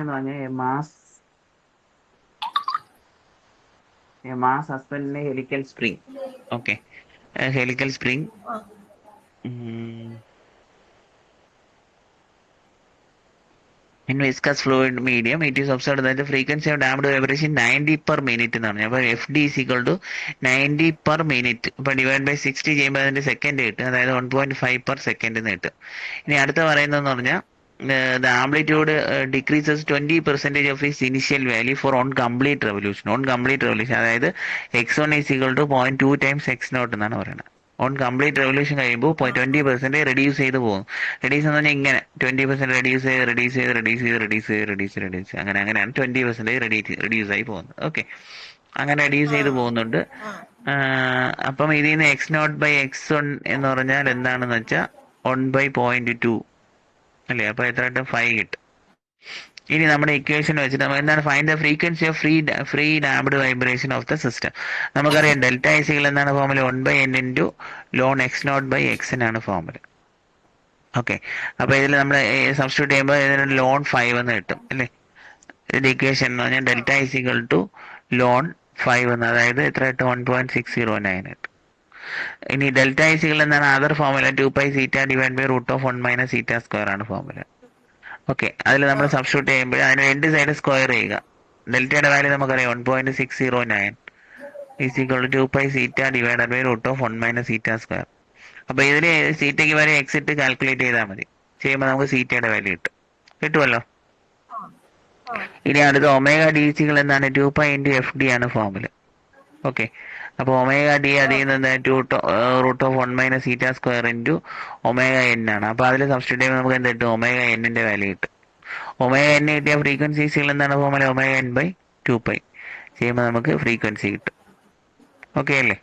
എന്ന് പറഞ്ഞാൽ മാസ് സസ്പെൻഡിന്റെ helical spring. Okay, helical spring in viscous fluid medium, it is observed that the frequency of damped vibration 90 per minute എന്ന് പറഞ്ഞു. അപ്പോൾ F D is equal to 90 per minute. ഇപ്പോൾ divide by 60 ചെയ്യുമ്പോൾ അതിന്റെ second കിട്ടും, അതായത് 1.5 per second എന്ന് കിട്ടും. ഇനി അടുത്ത പറയുന്നതെന്ന് പറഞ്ഞാൽ the amplitude decreases 20% of its initial value for on complete revolution. അതായത് x1 is equal to 0.2 times x0 എന്നാണ് പറയുന്നത്. ഓൺ കംപ്ലീറ്റ് റെവല്യൂഷൻ കഴിയുമ്പോൾ 20% റെഡ്യൂസ് ചെയ്ത് പോകും. റെഡ്യൂസ് എന്ന് പറഞ്ഞാൽ ഇങ്ങനെ 20% റെഡ്യൂസ് അങ്ങനെയാണ് 20% റെഡ്യൂസ് ആയി പോകുന്നത്. ഓക്കെ, അങ്ങനെ റെഡ്യൂസ് ചെയ്ത് പോകുന്നുണ്ട്. അപ്പം ഇതിൽ നിന്ന് x0/x1 എന്ന് പറഞ്ഞാൽ എന്താണെന്ന് വെച്ചാൽ 1/0.2 അല്ലേ? അപ്പൊ എത്ര കിട്ടും? 5 കിട്ടും. ഇനി നമ്മുടെ ഇക്വേഷൻ വെച്ചിട്ട് നമ്മൾ എന്താണ് find the frequency of free damped vibration of the system. നമുക്കറിയാം ഡെൽറ്റ ഐസികൾ എന്താണ് formula? 1/n into loan x0/xn ആണ് ഫോർമുല. ഓക്കെ, അപ്പൊ ഇതിൽ നമ്മൾ സബ്സ്റ്റിറ്റ്യൂട്ട് ചെയ്യുമ്പോൾ ഇതിന് ലോൺ 5 എന്ന് കിട്ടും അല്ലേ? ഇതിന്റെ ഇക്വേഷൻ എന്ന് പറഞ്ഞാൽ ഡെൽറ്റ ഐസികൾ ടു ലോൺ 5 എന്ന്, അതായത് എത്ര കിട്ടും? 1.609 കിട്ടും. ഇനി ഡെൽറ്റ ഐസികൾ എന്താണ് other formula? 2π zeta divide by √(1 - θ²) ആണ് ഫോർമുല. ഓക്കെ, അതിൽ നമ്മൾ സബ്സ്റ്റിറ്റ്യൂട്ട് ചെയ്യുമ്പോൾ അതിന് രണ്ട് സൈഡ് സ്ക്വയർ ചെയ്യുക. ഡെൽറ്റയുടെ വാല്യൂ നമുക്കറിയാം 1.609 is equal to 2π zeta divided by √(1 - θ²). അപ്പൊ ഇതിന് സീറ്റയ്ക്ക് വാല്യൂ എക്സ് ഇട്ട് കാൽക്കുലേറ്റ് ചെയ്താൽ മതി. ചെയ്യുമ്പോൾ നമുക്ക് സീറ്റയുടെ വാല്യൂ കിട്ടുമല്ലോ. ഇനി അടുത്ത ഒമേഗ ഡി സികൾ എന്താണ്? 2π ഇൻറ്റു എഫ് ഡി ആണ് ഫോർമുല. ഓക്കെ, അപ്പോൾ ഒമേഗ ഡി അതിൽ നിന്ന് √(1 - θ² ഇൻറ്റു ഒമേഗ എൻ ആണ്. അപ്പോൾ അതിൽ സബ്സ്റ്റിറ്റ്യൂട്ട് ചെയ്യുമ്പോൾ നമുക്ക് എന്ത് കിട്ടും? ഒമേഗ എന്നിന്റെ വാല്യൂ കിട്ടും. ഒമേഗ എൻ കിട്ടിയ ഫ്രീക്വൻസികൾ എന്താണ് ഫോർമുല? Omega n/2π. ചെയ്യുമ്പോൾ നമുക്ക് ഫ്രീക്വൻസി കിട്ടും. ഓക്കെ അല്ലേ?